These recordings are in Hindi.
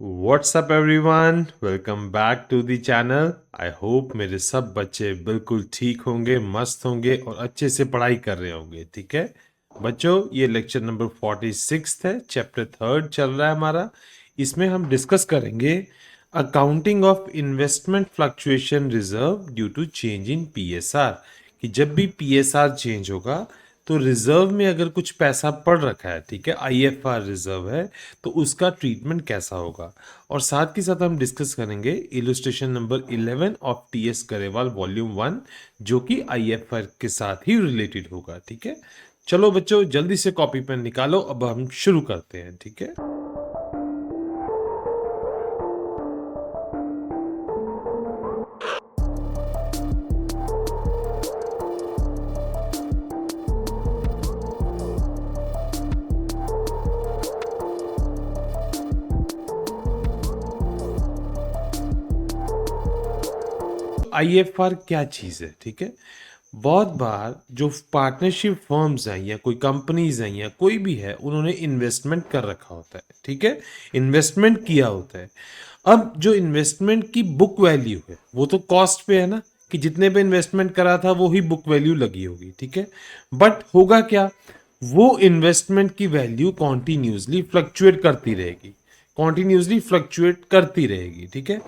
What's up everyone, welcome back to the channel. I hope मेरे सब बच्चे बिल्कुल ठीक होंगे, मस्त होंगे और अच्छे से पढ़ाई कर रहे होंगे। ठीक है बच्चों, ये लेक्चर नंबर 46 है, चैप्टर 3 चल रहा है हमारा। इसमें हम डिस्कस करेंगे accounting of investment fluctuation reserve due to change in PSR. कि जब भी पीएसआर चेंज होगा तो रिजर्व में अगर कुछ पैसा पड़ रखा है, ठीक है, आईएफआर रिजर्व है, तो उसका ट्रीटमेंट कैसा होगा। और साथ के साथ हम डिस्कस करेंगे illustration number 11 of TS Grewal volume 1, जो कि आईएफआर के साथ ही रिलेटेड होगा। ठीक है, चलो बच्चों जल्दी से कॉपी पेन निकालो, अब हम शुरू करते हैं। ठीक है, आईएफआर क्या चीज़ है। ठीक है, बहुत बार जो पार्टनरशिप फर्म्स हैं या कोई कंपनीज हैं या कोई भी है, उन्होंने इन्वेस्टमेंट कर रखा होता है। ठीक है, इन्वेस्टमेंट किया होता है। अब जो इन्वेस्टमेंट की बुक वैल्यू है वो तो कॉस्ट पे है ना, कि जितने पे इन्वेस्टमेंट करा था वो ही बुक वैल्यू लगी होगी। ठीक है, बट होगा क्या, वो इन्वेस्टमेंट की वैल्यू कॉन्टिन्यूसली फ्लक्चुएट करती रहेगी, कॉन्टिन्यूसली फ्लक्चुएट करती रहेगी। ठीक है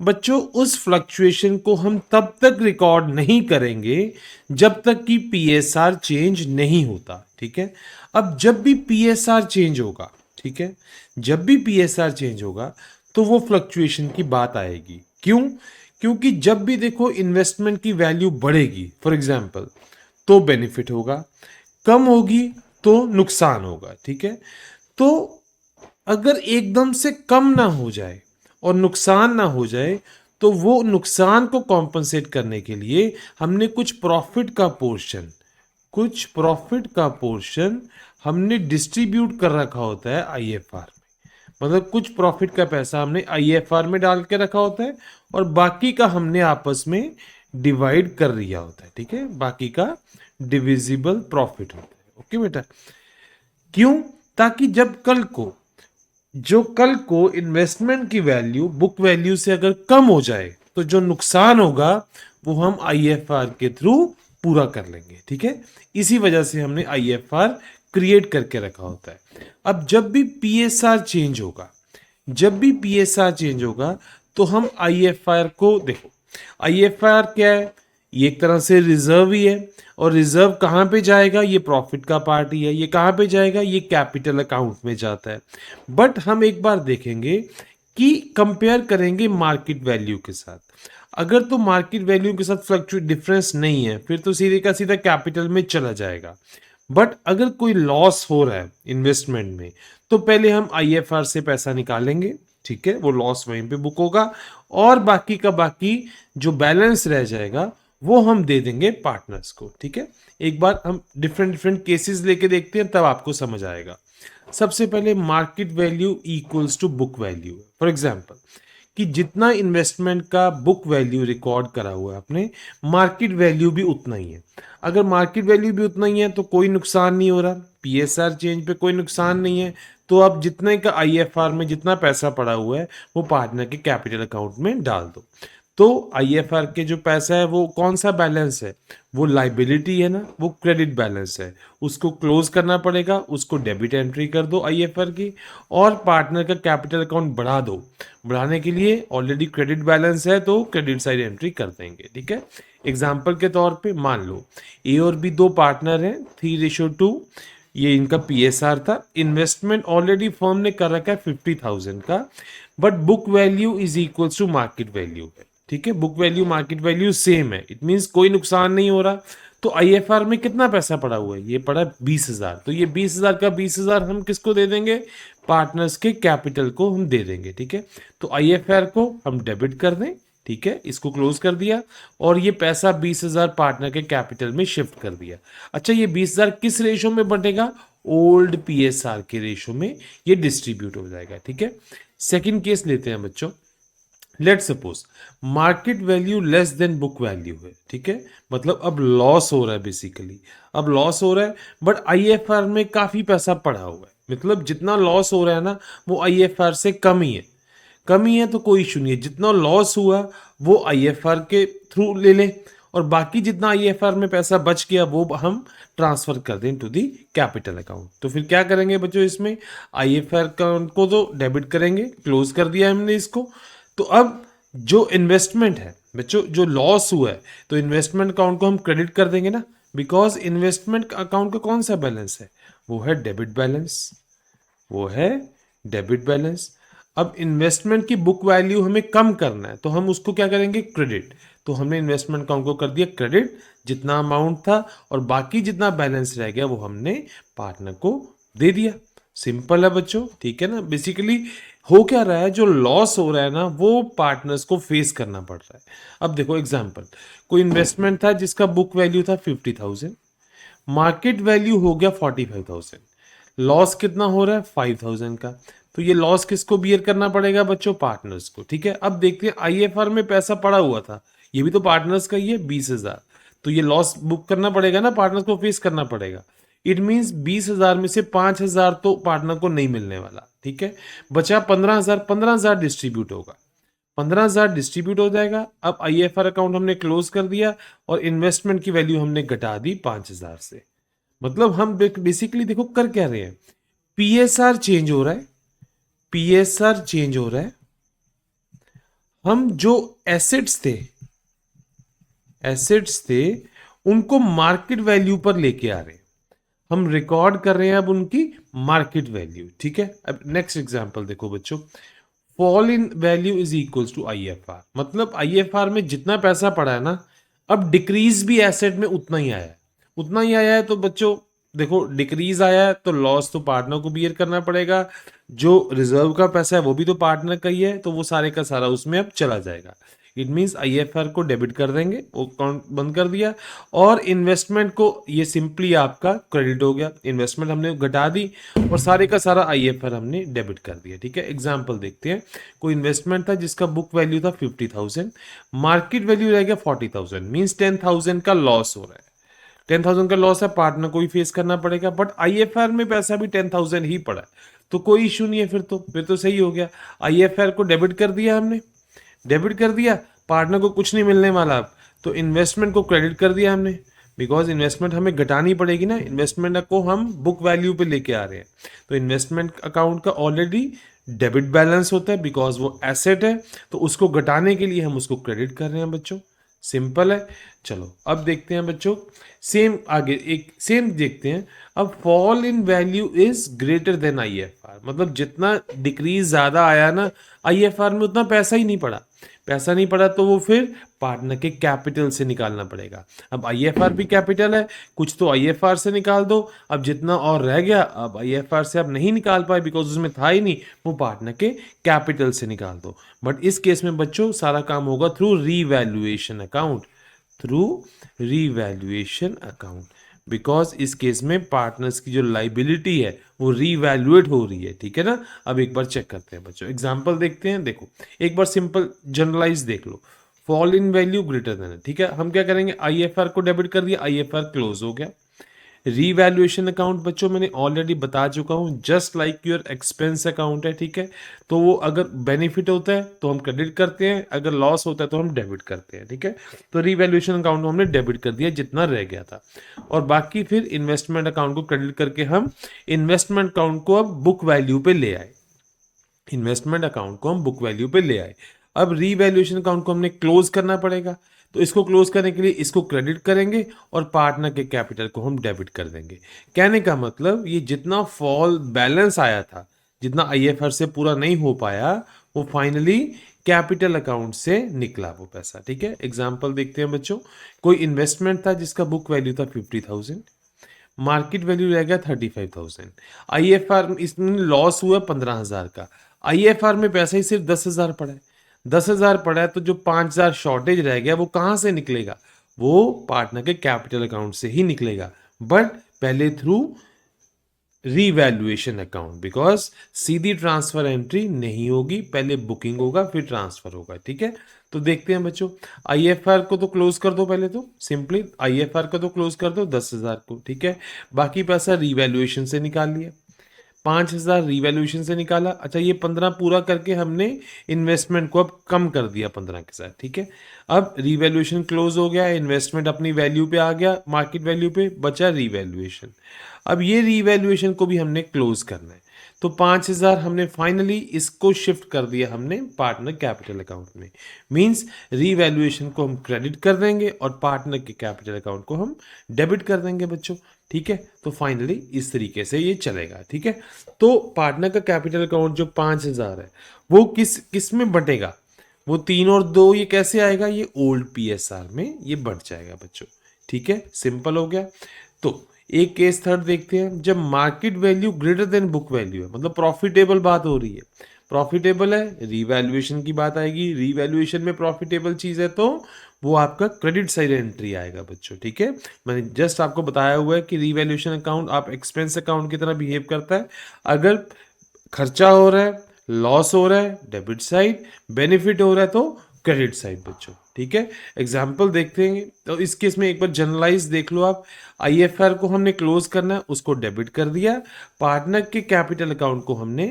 बच्चों, उस फ्लक्चुएशन को हम तब तक रिकॉर्ड नहीं करेंगे जब तक कि पीएसआर चेंज नहीं होता। ठीक है, अब जब भी पीएसआर चेंज होगा, ठीक है, जब भी पीएसआर चेंज होगा तो वो फ्लक्चुएशन की बात आएगी। क्यों? क्योंकि जब भी देखो इन्वेस्टमेंट की वैल्यू बढ़ेगी, फॉर एग्जांपल, तो बेनिफिट होगा, कम होगी तो नुकसान होगा। ठीक है, तो अगर एकदम से कम ना हो जाए और नुकसान ना हो जाए, तो वो नुकसान को कॉम्पनसेट करने के लिए हमने कुछ प्रॉफिट का पोर्शन हमने डिस्ट्रीब्यूट कर रखा होता है आईएफआर में। मतलब कुछ प्रॉफिट का पैसा हमने आईएफआर में डाल के रखा होता है और बाकी का हमने आपस में डिवाइड कर लिया होता है। ठीक है, बाकी का डिविजिबल प्रॉफिट होता है। ओके बेटा, क्यों? ताकि जब कल को इन्वेस्टमेंट की वैल्यू बुक वैल्यू से अगर कम हो जाए तो जो नुकसान होगा वो हम आईएफआर के थ्रू पूरा कर लेंगे। ठीक है, इसी वजह से हमने आईएफआर क्रिएट करके रखा होता है। अब जब भी पीएसआर चेंज होगा तो हम आईएफआर को देखो, आईएफआर क्या है, ये एक तरह से रिजर्व ही है। और रिजर्व कहाँ पे जाएगा, ये प्रॉफिट का पार्ट ही है। ये कहाँ पे जाएगा, ये कैपिटल अकाउंट में जाता है। बट हम एक बार देखेंगे कि कंपेयर करेंगे मार्केट वैल्यू के साथ। अगर तो मार्केट वैल्यू के साथ फ्लक्चुएट डिफरेंस नहीं है, फिर तो सीधे का सीधा कैपिटल में चला जाएगा। बट अगर कोई लॉस हो रहा है इन्वेस्टमेंट में, तो पहले हम आईएफआर से पैसा निकालेंगे। ठीक है, वो लॉस वहीं पे बुक होगा और बाकी का बाकी जो बैलेंस रह जाएगा वो हम दे देंगे पार्टनर्स को। ठीक है, एक बार हम डिफरेंट डिफरेंट केसेस लेके देखते हैं, तब आपको समझ आएगा। सबसे पहले market value equals to book value. For example, कि जितना इन्वेस्टमेंट का बुक वैल्यू रिकॉर्ड करा हुआ है आपने, मार्केट वैल्यू भी उतना ही है। अगर मार्केट वैल्यू भी उतना ही है तो कोई नुकसान नहीं हो रहा, पीएसआर चेंज पे कोई नुकसान नहीं है, तो आप जितने का आईएफआर में जितना पैसा पड़ा हुआ है वो पार्टनर के कैपिटल अकाउंट में डाल दो। तो आईएफआर के जो पैसा है वो कौन सा बैलेंस है, वो लाइबिलिटी है ना, वो क्रेडिट बैलेंस है, उसको क्लोज करना पड़ेगा, उसको डेबिट एंट्री कर दो आईएफआर की, और पार्टनर का कैपिटल अकाउंट बढ़ा दो। बढ़ाने के लिए ऑलरेडी क्रेडिट बैलेंस है तो क्रेडिट साइड एंट्री कर देंगे। ठीक है, एग्जाम्पल के तौर पे मान लो ए और बी दो पार्टनर हैं, 3:2, ये इनका पीएसआर था। इन्वेस्टमेंट ऑलरेडी फर्म ने कर रखा है 50,000 का, but book value is equals to market value है। ठीक है, book value market value same है, इट मीन्स कोई नुकसान नहीं हो रहा। तो आईएफआर में कितना पैसा पड़ा हुआ है, ये पड़ा 20,000। तो ये 20,000 का 20,000 हम किसको दे देंगे, पार्टनर्स के कैपिटल को हम दे देंगे। ठीक है, तो आईएफआर को हम डेबिट कर दें। ठीक है, इसको क्लोज कर दिया और ये पैसा 20,000 पार्टनर के कैपिटल में शिफ्ट कर दिया। अच्छा, ये 20,000 किस रेशो में बढ़ेगा, ओल्ड पीएसआर के रेशो में ये डिस्ट्रीब्यूट हो जाएगा। ठीक है, सेकंड केस लेते हैं बच्चों। Let suppose market value less than book value है। ठीक है, मतलब अब लॉस हो रहा है, बेसिकली अब लॉस हो रहा है, बट आईएफआर में काफी पैसा पड़ा हुआ है। मतलब जितना लॉस हो रहा है ना, वो आईएफआर से कम ही है। कमी है तो कोई इशू नहीं है, जितना लॉस हुआ वो आईएफआर के थ्रू ले लें और बाकी जितना आईएफआर में पैसा बच गया वो हम ट्रांसफर कर दें टू दी कैपिटल अकाउंट। तो फिर क्या करेंगे बच्चों, इसमें आईएफआर अकाउंट को तो डेबिट करेंगे, क्लोज कर दिया हमने इसको। तो अब जो इन्वेस्टमेंट है बच्चों, जो लॉस हुआ है, तो इन्वेस्टमेंट अकाउंट को हम क्रेडिट कर देंगे ना, बिकॉज इन्वेस्टमेंट अकाउंट का कौन सा बैलेंस है, वो है डेबिट बैलेंस, वो है डेबिट बैलेंस। अब इन्वेस्टमेंट की बुक वैल्यू हमें कम करना है तो हम उसको क्या करेंगे, क्रेडिट। तो हमने इन्वेस्टमेंट अकाउंट को कर दिया क्रेडिट, जितना अमाउंट था, और बाकी जितना बैलेंस रह गया वो हमने पार्टनर को दे दिया। सिंपल है बच्चों, ठीक है ना। बेसिकली हो क्या रहा है, जो लॉस हो रहा है ना वो पार्टनर्स को फेस करना पड़ रहा है। अब देखो एग्जांपल, कोई इन्वेस्टमेंट था जिसका बुक वैल्यू था 50,000, मार्केट वैल्यू हो गया 45,000, लॉस कितना हो रहा है 5,000 का। तो ये लॉस किसको बियर करना पड़ेगा बच्चों, पार्टनर्स को, ठीक है। अब देखते हैं आईएफआर में पैसा पड़ा हुआ था, ये भी तो पार्टनर्स का ही है 20,000, तो ये लॉस बुक करना पड़ेगा ना, पार्टनर्स को फेस करना पड़ेगा। इट मीन्स 20,000 में से 5,000 तो पार्टनर को नहीं मिलने वाला, ठीक है। बचा 15,000, 15,000 डिस्ट्रीब्यूट होगा, 15,000 डिस्ट्रीब्यूट हो जाएगा। अब आईएफआर अकाउंट हमने क्लोज कर दिया और इन्वेस्टमेंट की वैल्यू हमने घटा दी 5,000 से। मतलब हम बेसिकली देखो कर क्या रहे हैं, पीएसआर चेंज हो रहा है, पीएसआर चेंज हो रहा है। हम जो एसेट्स थे उनको मार्केट वैल्यू पर लेके आ रहे हैं, हम रिकॉर्ड कर रहे हैं अब उनकी मार्केट वैल्यू, ठीक है। अब नेक्स्ट एग्जांपल देखो बच्चों, fall in value is equals to IFR. मतलब आईएफआर में जितना पैसा पड़ा है ना, अब डिक्रीज भी एसेट में उतना ही आया है, उतना ही आया है। तो बच्चों देखो, डिक्रीज आया है तो लॉस तो पार्टनर को बियर करना पड़ेगा, जो रिजर्व का पैसा है वो भी तो पार्टनर का ही है, तो वो सारे का सारा उसमें अब चला जाएगा। इट मीन्स आईएफआर को डेबिट कर देंगे, वो अकाउंट बंद कर दिया, और इन्वेस्टमेंट को ये सिंपली आपका क्रेडिट हो गया, इन्वेस्टमेंट हमने घटा दी और सारे का सारा आईएफआर हमने डेबिट कर दिया, ठीक है। एग्जांपल देखते हैं, कोई इन्वेस्टमेंट था जिसका बुक वैल्यू था 50,000, मार्केट वैल्यू रह गया 40,000, मीन्स 10,000 का लॉस हो रहा है। 10,000 का लॉस है, पार्टनर को ही फेस करना पड़ेगा, बट आईएफआर में पैसा भी 10,000 ही पड़ा है, तो कोई इशू नहीं है, फिर तो सही हो गया। आईएफआर को डेबिट कर दिया हमने, डेबिट कर दिया, पार्टनर को कुछ नहीं मिलने वाला अब, तो इन्वेस्टमेंट को क्रेडिट कर दिया हमने, बिकॉज इन्वेस्टमेंट हमें घटानी पड़ेगी ना, इन्वेस्टमेंट को हम बुक वैल्यू पे लेके आ रहे हैं। तो इन्वेस्टमेंट अकाउंट का ऑलरेडी डेबिट बैलेंस होता है, बिकॉज वो एसेट है, तो उसको घटाने के लिए हम उसको क्रेडिट कर रहे हैं बच्चों। सिंपल है। चलो अब देखते हैं बच्चों, सेम आगे एक सेम देखते हैं। अब fall in value is greater than IFR, मतलब जितना डिक्रीज ज्यादा आया ना, आईएफआर में उतना पैसा ही नहीं पड़ा, पैसा नहीं पड़ा तो वो फिर पार्टनर के कैपिटल से निकालना पड़ेगा। अब आईएफआर भी कैपिटल है, कुछ तो आईएफआर से निकाल दो, अब जितना और रह गया अब आईएफआर से आप नहीं निकाल पाए बिकॉज उसमें था ही नहीं, वो पार्टनर के कैपिटल से निकाल दो। बट इस केस में बच्चों सारा काम होगा through revaluation account, through revaluation account, because इस केस में पार्टनर्स की जो लाइबिलिटी है वो रीवैल्यूएट हो रही है, ठीक है ना। अब एक बार चेक करते हैं बच्चों, एग्जांपल देखते हैं। देखो एक बार सिंपल जनरलाइज देख लो, fall in value greater than, ठीक है। हम क्या करेंगे, आईएफआर को डेबिट कर दिया, आईएफआर क्लोज हो गया। रीवैल्यूएशन अकाउंट बच्चों मैंने ऑलरेडी बता चुका हूं, just like your expense account है, ठीक है। तो वो अगर बेनिफिट होता है तो हम क्रेडिट करते हैं, अगर लॉस होता है तो हम डेबिट करते हैं, ठीक है। तो रीवैल्यूएशन अकाउंट को हमने डेबिट कर दिया जितना रह गया था, और बाकी फिर इन्वेस्टमेंट अकाउंट को क्रेडिट करके हम इन्वेस्टमेंट अकाउंट को अब बुक वैल्यू पे ले आए, इन्वेस्टमेंट अकाउंट को हम बुक वैल्यू पे ले आए। अब रीवैल्यूएशन अकाउंट को हमने क्लोज करना पड़ेगा, तो इसको क्लोज करने के लिए इसको क्रेडिट करेंगे और पार्टनर के कैपिटल को हम डेबिट कर देंगे। कहने का मतलब ये जितना फॉल बैलेंस आया था, जितना आईएफआर से पूरा नहीं हो पाया, वो फाइनली कैपिटल अकाउंट से निकला वो पैसा, ठीक है। एग्जांपल देखते हैं बच्चों, कोई इन्वेस्टमेंट था जिसका बुक वैल्यू था 50,000, मार्केट वैल्यू रह गया 35,000, आईएफआर इसमें लॉस हुआ 15,000 का, आईएफआर में पैसा ही सिर्फ 10,000 पड़ा है, 10,000 पड़ा है, तो जो 5,000 शॉर्टेज रह गया वो कहां से निकलेगा, वो पार्टनर के कैपिटल अकाउंट से ही निकलेगा, बट पहले through revaluation account, because Sidhi transfer entry नहीं होगी, पहले बुकिंग होगा फिर ट्रांसफर होगा, ठीक है। तो देखते हैं बच्चों, आईएफआर को तो क्लोज कर दो, पहले तो सिंपली आईएफआर को तो क्लोज कर दो 10,000 को, ठीक है। बाकी पैसा रीवैल्यूएशन से निकाल लिया, 5,000 रीवैल्यूएशन से निकाला। अच्छा, ये 15 पूरा करके हमने इन्वेस्टमेंट को अब कम कर दिया 15 के साथ, ठीक है। अब रीवैल्यूएशन क्लोज हो गया, इन्वेस्टमेंट अपनी वैल्यू पे आ गया, मार्केट वैल्यू पे, बचा रीवैल्यूएशन। अब ये रीवैल्यूएशन को भी हमने क्लोज करना है, तो 5,000 हमने फाइनली इसको शिफ्ट कर दिया हमने पार्टनर कैपिटल अकाउंट में। मींस रीवैल्यूएशन को हम क्रेडिट कर देंगे और पार्टनर के कैपिटल अकाउंट को हम डेबिट कर देंगे बच्चों, ठीक है। तो फाइनली इस तरीके से ये चलेगा, ठीक है। तो पार्टनर का कैपिटल अकाउंट जो 5,000 है वो किस में बटेगा, वो 3 और 2 ये कैसे आएगा, ये ओल्ड पीएसआर में ये बढ़ जाएगा बच्चों, ठीक है। सिंपल हो गया। तो एक केस थर्ड देखते हैं, जब market value greater then book value है, मतलब प्रॉफिटेबल बात हो रही है, प्रॉफिटेबल है, रीवैल्यूएशन की बात आएगी, रीवैल्यूएशन में प्रॉफिटेबल चीज है तो वो आपका क्रेडिट साइड एंट्री आएगा बच्चों, ठीक है। मैंने जस्ट आपको बताया हुआ है कि रीवैल्यूएशन अकाउंट आप एक्सपेंस अकाउंट की तरह बिहेव करता है। अगर खर्चा हो रहा है, लॉस हो रहा है डेबिट साइड, बेनिफिट हो रहा है तो क्रेडिट साइड बच्चों, ठीक है। एग्जाम्पल देखते हैं, तो इस केस में एक बार जनरलाइज देख लो आप। आईएफआर को हमने क्लोज करना है, उसको डेबिट कर दिया, पार्टनर के कैपिटल अकाउंट को हमने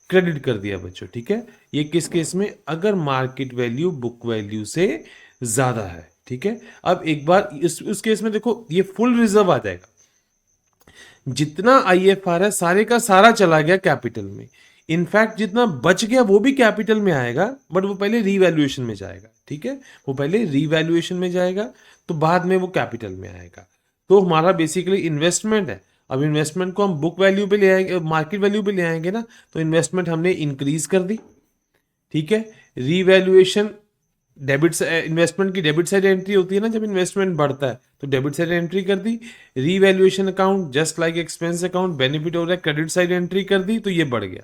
क्रेडिट कर दिया बच्चों, ठीक है। ये किस केस में, अगर मार्केट वैल्यू बुक वैल्यू से ज्यादा है, ठीक है। अब एक बार उस केस में देखो ये फुल रिजर्व आ जाएगा, जितना आईएफआर है सारे का सारा चला गया कैपिटल में। इनफैक्ट जितना बच गया वो भी कैपिटल में आएगा, बट वो पहले रीवैल्यूएशन में जाएगा, ठीक है। वो पहले रीवैल्यूएशन में जाएगा तो बाद में वो कैपिटल में आएगा। तो हमारा बेसिकली इन्वेस्टमेंट है। अब इन्वेस्टमेंट को हम बुक वैल्यू पे ले आएंगे, मार्केट वैल्यू पे ले आएंगे ना, तो इन्वेस्टमेंट हमने इंक्रीज कर दी, ठीक है। रीवैल्यूएशन डेबिट, इन्वेस्टमेंट की डेबिट साइड एंट्री होती है ना जब इन्वेस्टमेंट बढ़ता है, तो डेबिट साइड एंट्री कर दी। Revaluation account just like expense account, benefit हो रहा है, क्रेडिट साइड एंट्री कर दी तो ये बढ़ गया।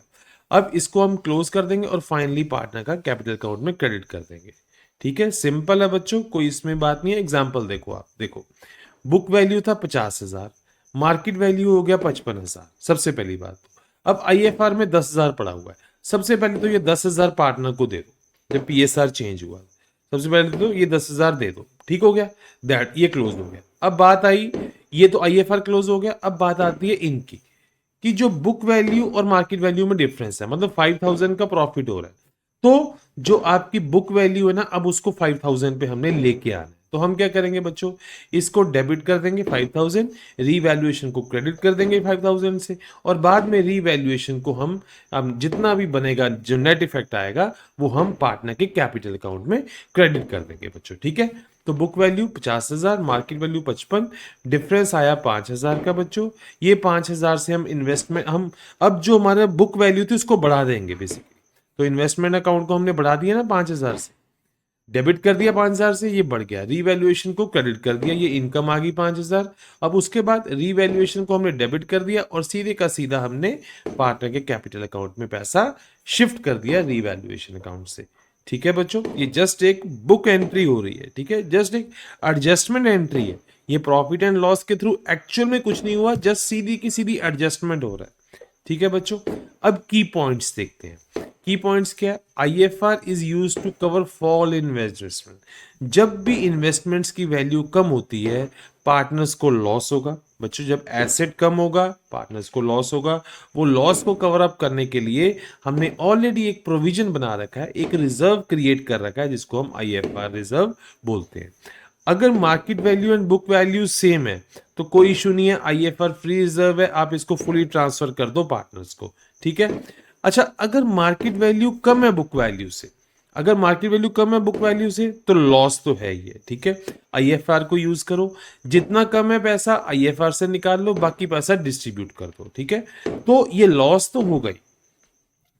अब इसको हम क्लोज कर देंगे और फाइनली पार्टनर का कैपिटल अकाउंट में क्रेडिट कर देंगे, ठीक है। सिंपल है बच्चों, कोई इसमें बात नहीं है। एग्जाम्पल देखो, आप देखो बुक वैल्यू था 50,000, मार्केट वैल्यू हो गया 55,000, सबसे पहली बात। अब आईएफआर में 10,000 पड़ा हुआ है, सबसे पहले तो ये 10,000 पार्टनर को दे दो, जब पीएसआर चेंज हुआ सबसे पहले तो ये 10,000 दे दो, ठीक हो गया, दैट ये क्लोज हो गया। अब बात आई, ये तो आईएफआर क्लोज हो गया, अब बात आती है इनकी, कि जो बुक वैल्यू और मार्केट वैल्यू में डिफरेंस है, मतलब 5,000 का प्रॉफिट हो रहा है, तो जो आपकी बुक वैल्यू है ना, अब उसको 5,000 पे हमने लेके आना है। तो हम क्या करेंगे बच्चों, इसको डेबिट कर देंगे 5,000, रीवैल्यूएशन को क्रेडिट कर देंगे 5,000 से, और बाद में रीवैल्यूएशन को हम जितना भी बनेगा, जो नेट इफेक्ट आएगा वो हम पार्टनर के कैपिटल अकाउंट में क्रेडिट कर देंगे बच्चों, ठीक है। तो book value 50,000, market value 55, difference आया 5,000 का बच्चों। ये 5,000 से हम इन्वेस्टमेंट, हम अब जो हमारा बुक वैल्यू थी उसको बढ़ा देंगे बेसिकली। तो इन्वेस्टमेंट अकाउंट को हमने बढ़ा दिया ना 5,000 से, डेबिट कर दिया 5,000 से, ये बढ़ गया, रीवैल्यूएशन को क्रेडिट कर दिया, ये इनकम आ गई 5,000। अब उसके बाद रीवैल्यूएशन को हमने डेबिट कर दिया और सीधे का सीधा हमने पार्टनर के कैपिटल अकाउंट में पैसा शिफ्ट कर दिया रीवैल्यूएशन अकाउंट से, ठीक है बच्चों। ये जस्ट एक बुक एंट्री हो रही है, ठीक है, जस्ट एक एडजस्टमेंट एंट्री है। ये प्रॉफिट एंड लॉस के थ्रू एक्चुअल में कुछ नहीं हुआ, जस्ट सीधी की सीधी एडजस्टमेंट हो रहा है, ठीक है बच्चों। अब की पॉइंट्स देखते हैं। की पॉइंट्स क्या है, IFR is use to cover fall in investment. जब भी इन्वेस्टमेंट्स की वैल्यू कम होती है पार्टनर्स को लॉस होगा बच्चों, जब एसेट कम होगा पार्टनर्स को लॉस होगा। वो लॉस को कवर अप करने के लिए हमने ऑलरेडी एक प्रोविजन बना रखा है, एक रिजर्व क्रिएट कर रखा है, जिसको हम आईएफआर रिजर्व बोलते हैं। अगर market value and book value same है तो कोई इशू नहीं है, आईएफआर फ्री रिजर्व है, आप इसको फुली ट्रांसफर कर दो पार्टनर्स को, ठीक है। अच्छा, अगर मार्केट वैल्यू कम है बुक वैल्यू से, अगर मार्केट वैल्यू कम है बुक वैल्यू से तो लॉस तो है ही है, ठीक है। आईएफआर को यूज करो, जितना कम है पैसा आईएफआर से निकाल लो, बाकी पैसा डिस्ट्रीब्यूट कर दो, ठीक है। तो ये लॉस तो हो गई,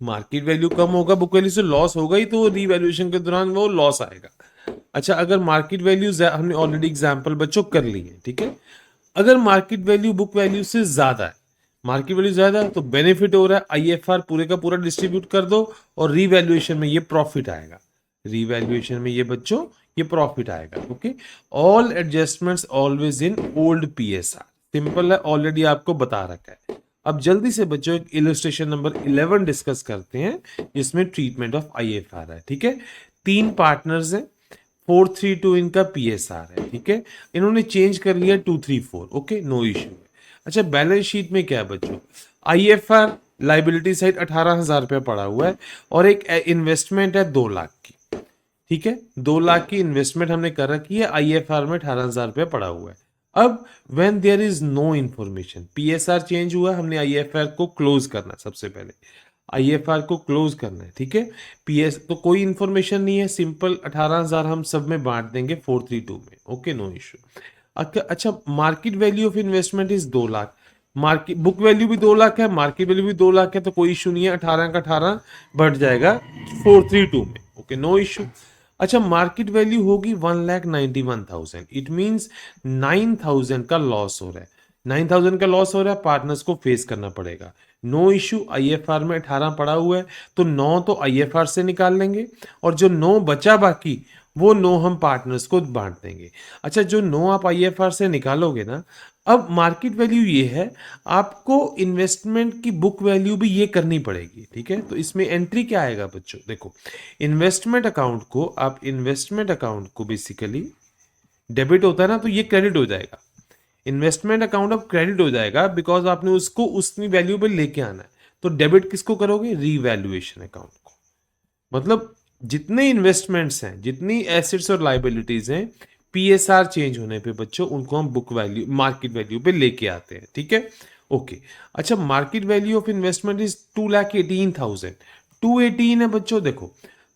मार्केट वैल्यू कम होगा बुक वैल्यू से, लॉस होगा ही, तो रीवैल्यूएशन के दौरान वो लॉस आएगा। अच्छा, अगर मार्केट वैल्यू, हमने ऑलरेडी एग्जांपल बच्चों कर ली है, ठीक है। अगर मार्केट वैल्यू बुक वैल्यू से ज्यादा है, मार्केट वैल्यू ज्यादा है तो बेनिफिट हो रहा है, आईएफआर पूरे का पूरा डिस्ट्रीब्यूट कर दो और रीवैल्यूएशन में ये प्रॉफिट आएगा, रीवैल्यूएशन में ये बच्चों ये प्रॉफिट आएगा, okay. All adjustments always in old PSR, simple है, ऑलरेडी आपको बता रखा है। अब जल्दी से बच्चों एक इलस्ट्रेशन नंबर 11 डिस्कस करते हैं, जिसमें ट्रीटमेंट ऑफ आईएफआर है, ठीक है। 3 पार्टनर्स हैं, 432 इनका पीएसआर है, ठीक है। इन्होंने चेंज कर लिया 234, ओके, नो इश्यू। अच्छा, बैलेंस शीट में क्या है बच्चों, आईएफआर लाइबिलिटी साइड 18,000 रुपये पड़ा हुआ है और एक इन्वेस्टमेंट है 2 लाख की, ठीक है, 2 लाख की इन्वेस्टमेंट हमने कर रखी है, आईएफआर में 18,000 रुपये पड़ा हुआ है। अब when there is no information, PSR change हुआ, हमने आईएफआर को क्लोज करना, सबसे पहले आईएफआर को क्लोज करना है, ठीक है। पीएस तो कोई इंफॉर्मेशन नहीं है, सिंपल 18,000 हम सब में बांट देंगे 432 में, ओके, नो इशू। अच्छा, market value of investment is 2 lakh, market book value भी 2 लाख है, मार्केट वैल्यू भी 2 लाख है, तो कोई इशू नहीं है, 18 का 18 बढ़ जाएगा 432 में, ओके, नो इशू। अच्छा, मार्केट वैल्यू होगी 1,91,000, इट मींस 9,000 का लॉस हो रहा है, 9,000 का लॉस हो रहा है, पार्टनर्स को फेस करना पड़ेगा, नो इशू। आईएफआर में 18 पड़ा हुआ है, तो 9 तो आईएफआर से निकाल लेंगे और जो 9 बचा बाकी वो 9 हम पार्टनर्स को बांट देंगे। अच्छा, जो 9 आप आईएफआर से निकालोगे ना, अब मार्केट वैल्यू ये है, आपको इन्वेस्टमेंट की बुक वैल्यू भी ये करनी पड़ेगी, ठीक है। तो इसमें एंट्री क्या आएगा बच्चों, देखो, इन्वेस्टमेंट अकाउंट को, आप इन्वेस्टमेंट अकाउंट को बेसिकली डेबिट होता है ना, तो ये क्रेडिट हो जाएगा, इन्वेस्टमेंट अकाउंट अब क्रेडिट हो जाएगा, बिकॉज आपने उसको उतनी वैल्यू पे लेके आना है। तो डेबिट किसको करोगे, रीवैल्यूएशन अकाउंट को, मतलब जितने इन्वेस्टमेंट्स हैं, जितनी एसेट्स और लाइबिलिटीज हैं, पीएसआर चेंज होने पे बच्चों उनको हम बुक वैल्यू, मार्केट वैल्यू पे लेके आते हैं, ठीक है, ओके। अच्छा, market value of investment is 2,18,000, 218 है बच्चों, देखो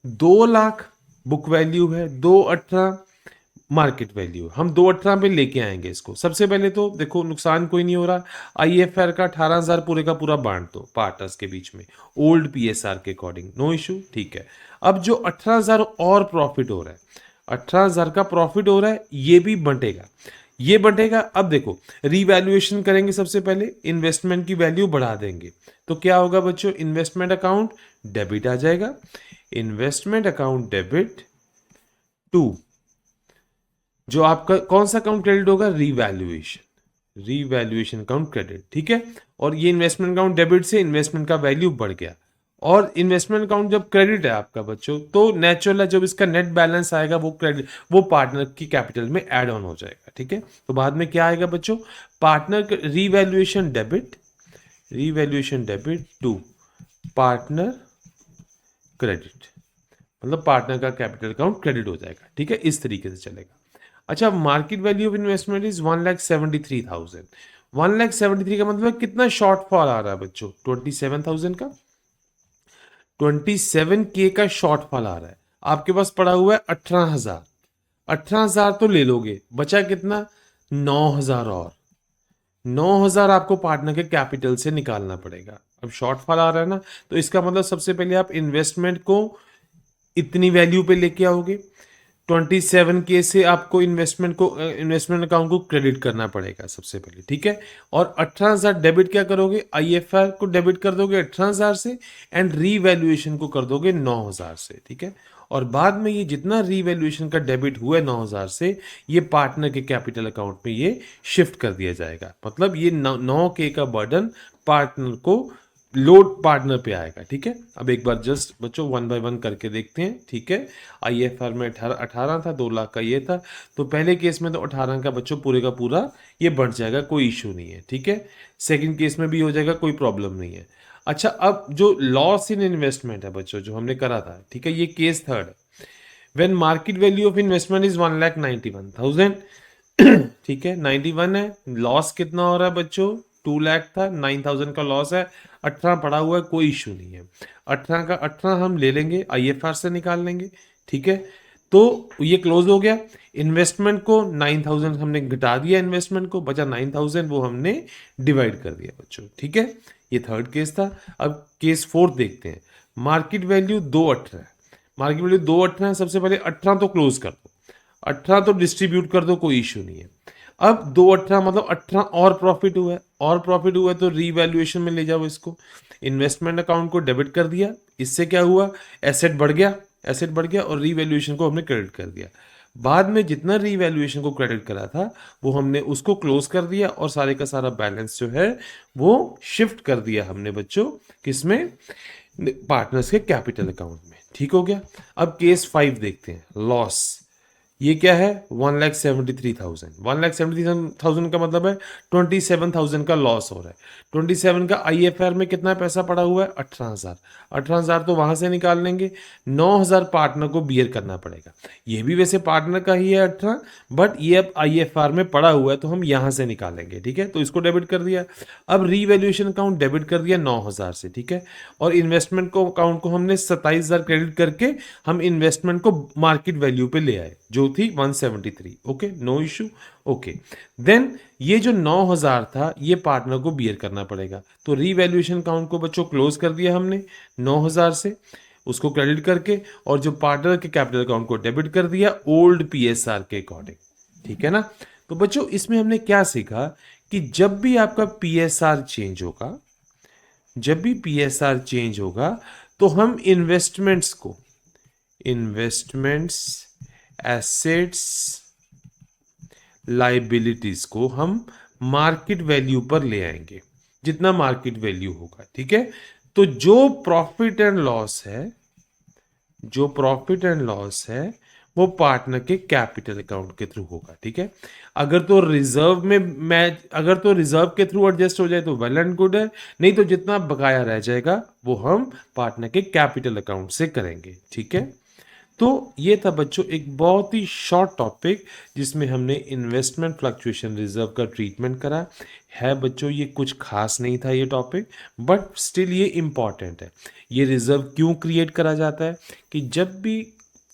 2 लाख बुक वैल्यू है, 218 मार्केट वैल्यू, हम 218 पे लेके आएंगे इसको। सबसे पहले तो देखो नुकसान कोई नहीं हो रहा, आईएफआर का 18,000 पूरे का पूरा बांट दो पार्टनर्स के बीच में, ओल्ड पीएसआर के अकॉर्डिंग, नो इशू, ठीक है। अब जो 18,000 और प्रॉफिट हो रहा है, 18,000 का प्रॉफिट हो रहा है, ये भी बंटेगा, ये बंटेगा। अब देखो, रीवैल्यूएशन करेंगे, सबसे पहले इन्वेस्टमेंट की वैल्यू बढ़ा देंगे, तो क्या होगा बच्चों, इन्वेस्टमेंट अकाउंट डेबिट आ जाएगा, इन्वेस्टमेंट अकाउंट डेबिट टू, जो आपका कौन सा अकाउंट क्रेडिट होगा, रीवैल्यूएशन, रीवैल्यूएशन अकाउंट क्रेडिट, ठीक है। और ये इन्वेस्टमेंट अकाउंट डेबिट से इन्वेस्टमेंट का वैल्यू बढ़ गया, और इन्वेस्टमेंट अकाउंट जब क्रेडिट है आपका बच्चों, तो नेचुरल है, जब इसका नेट बैलेंस आएगा वो क्रेडिट, वो पार्टनर की कैपिटल में ऐड ऑन हो जाएगा, ठीक है। तो बाद में क्या आएगा बच्चों, partner revaluation debit, revaluation debit to partner credit, मतलब पार्टनर का कैपिटल अकाउंट क्रेडिट हो जाएगा, ठीक है, इस तरीके से चलेगा। अच्छा, market value of investment is 1,73,000, 1,73,000 का मतलब कितना शॉर्टफॉल आ रहा है बच्चों, 27,000 का, 27K का शॉर्टफॉल आ रहा है, आपके पास पड़ा हुआ है 18,000, 18,000 तो ले लोगे, बचा कितना, 9,000, और 9,000 आपको पार्टनर के कैपिटल से निकालना पड़ेगा। अब शॉर्टफॉल आ रहा है ना, तो इसका मतलब सबसे पहले आप इन्वेस्टमेंट को इतनी वैल्यू पे लेके आओगे, 27K से आपको इन्वेस्टमेंट अकाउंट को क्रेडिट करना पड़ेगा सबसे पहले, ठीक है। और 18,000 डेबिट क्या करोगे, आईएफआर को डेबिट कर दोगे 18,000 से, एंड रीवैल्यूएशन को कर दोगे 9,000 से, ठीक है। और बाद में ये जितना रीवैल्यूएशन का डेबिट हुआ है 9,000 से, ये पार्टनर के कैपिटल अकाउंट में ये शिफ्ट कर दिया जाएगा, मतलब ये 9K का बर्डन पार्टनर को, लोड पार्टनर पे आएगा, ठीक है। अब एक बार जस्ट बच्चों 1 बाय 1 करके देखते हैं, ठीक है। आईएफआर में 18 था, 2 लाख का ये था, तो पहले केस में तो 18 का बच्चों पूरे का पूरा ये बढ़ जाएगा, कोई इशू नहीं है, ठीक है। सेकंड केस में भी हो जाएगा, कोई प्रॉब्लम नहीं है। अच्छा, अब जो लॉस इन इन्वेस्टमेंट है बच्चों, जो हमने करा था, ठीक है, ये केस थर्ड है, when market value of investment is 1,91,000, ठीक है, 91 है, लॉस कितना हो रहा है बच्चों, 2 लाख था, 9,000 का लॉस है, 18 पड़ा हुआ है, कोई इशू नहीं है, 18 का 18 हम ले लेंगे, आईएफआर से निकाल लेंगे, ठीक है। तो ये क्लोज हो गया, इन्वेस्टमेंट को 9,000 हमने घटा दिया, इन्वेस्टमेंट को बचा 9,000, वो हमने डिवाइड कर दिया बच्चों, ठीक है। ये थर्ड केस था। अब केस फोर्थ देखते हैं, मार्केट वैल्यू 218 है, मार्केट वैल्यू 218 है, सबसे पहले 18 तो क्लोज कर दो, 18 तो डिस्ट्रीब्यूट कर दो, कोई इशू नहीं है। अब 218 मतलब 18 और प्रॉफिट हुआ है, और प्रॉफिट हुआ है तो रीवैल्यूएशन में ले जाओ इसको, इन्वेस्टमेंट अकाउंट को डेबिट कर दिया, इससे क्या हुआ, एसेट बढ़ गया, एसेट बढ़ गया, और रीवैल्यूएशन को हमने क्रेडिट कर दिया। बाद में जितना रीवैल्यूएशन को क्रेडिट करा था वो हमने उसको क्लोज कर दिया, और सारे का सारा बैलेंस जो है वो शिफ्ट कर दिया हमने बच्चों, किसमें, पार्टनर्स के कैपिटल अकाउंट में, ठीक हो गया। अब केस 5 देखते हैं, लॉस, ये क्या है 1,73,000। 1,73,000 का मतलब है 27,000 का लॉस हो रहा है। 27 का IFR में कितना पैसा पड़ा हुआ है 18,000। 18,000 तो वहां से निकाल लेंगे। 9,000 पार्टनर को बियर करना पड़ेगा। ये भी वैसे पार्टनर का ही है 18, बट ये अब IFR में पड़ा हुआ है तो हम यहां से निकालेंगे। ठीक है, तो इसको डेबिट कर दिया। अब रीवैल्यूएशन अकाउंट डेबिट कर दिया 9,000 से। ठीक है, और इन्वेस्टमेंट को अकाउंट को हमने 27,000 क्रेडिट करके हम इन्वेस्टमेंट को मार्केट वैल्यू पे ले आए जो थी 173। Okay, no issue. Okay, then ये जो 9,000 था ये पार्टनर को बियर करना पड़ेगा। तो रीवैल्यूएशन अकाउंट को बच्चों क्लोज कर दिया हमने 9,000 से, उसको क्रेडिट करके, और जो पार्टनर के कैपिटल अकाउंट को डेबिट कर दिया ओल्ड PSR के अकॉर्डिंग। ठीक है ना। तो बच्चों इसमें हमने क्या सीखा कि जब भी आपका PSR चेंज होगा, जब भी PSR चेंज होगा तो हम इन्वेस्टमेंट्स, एसेट्स, लाइबिलिटीज को हम मार्केट वैल्यू पर ले आएंगे, जितना मार्केट वैल्यू होगा। ठीक है, तो जो प्रॉफिट एंड लॉस है, जो प्रॉफिट एंड लॉस है वो पार्टनर के कैपिटल अकाउंट के थ्रू होगा। ठीक है, अगर तो रिजर्व में अगर तो रिजर्व के थ्रू एडजस्ट हो जाए तो वेल एंड गुड है, नहीं तो जितना बकाया रह जाएगा वो हम पार्टनर के कैपिटल अकाउंट से करेंगे। ठीक है, तो ये था बच्चों एक बहुत ही शॉर्ट टॉपिक जिसमें हमने इन्वेस्टमेंट फ्लक्चुएशन रिजर्व का ट्रीटमेंट करा है। बच्चों ये कुछ खास नहीं था ये टॉपिक, बट स्टिल ये इम्पॉर्टेंट है। ये रिजर्व क्यों क्रिएट करा जाता है कि जब भी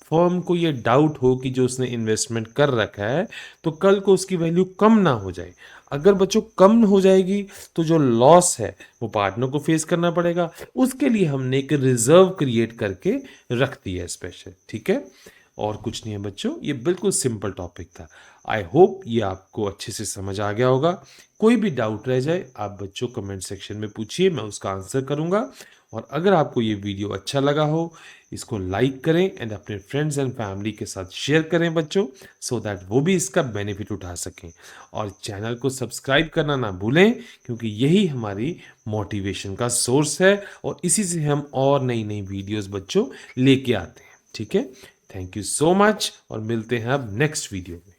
फर्म को ये डाउट हो कि जो उसने इन्वेस्टमेंट कर रखा है तो कल को उसकी वैल्यू कम ना हो जाए। अगर बच्चों कम हो जाएगी तो जो लॉस है वो पार्टनर को फेस करना पड़ेगा। उसके लिए हमने एक रिजर्व क्रिएट करके रख दी है स्पेशल। ठीक है, और कुछ नहीं है बच्चों, ये बिल्कुल सिंपल टॉपिक था। आई होप ये आपको अच्छे से समझ आ गया होगा। कोई भी डाउट रह जाए आप बच्चों कमेंट सेक्शन में पूछिए, मैं उसका आंसर करूंगा। और अगर आपको ये वीडियो अच्छा लगा हो इसको लाइक करें एंड अपने फ्रेंड्स एंड फैमिली के साथ शेयर करें बच्चों, सो दैट वो भी इसका बेनिफिट उठा सकें। और चैनल को सब्सक्राइब करना ना भूलें क्योंकि यही हमारी मोटिवेशन का सोर्स है और इसी से हम और नई नई वीडियोस बच्चों लेके आते हैं। ठीक है, थैंक यू सो मच और मिलते हैं अब नेक्स्ट वीडियो में।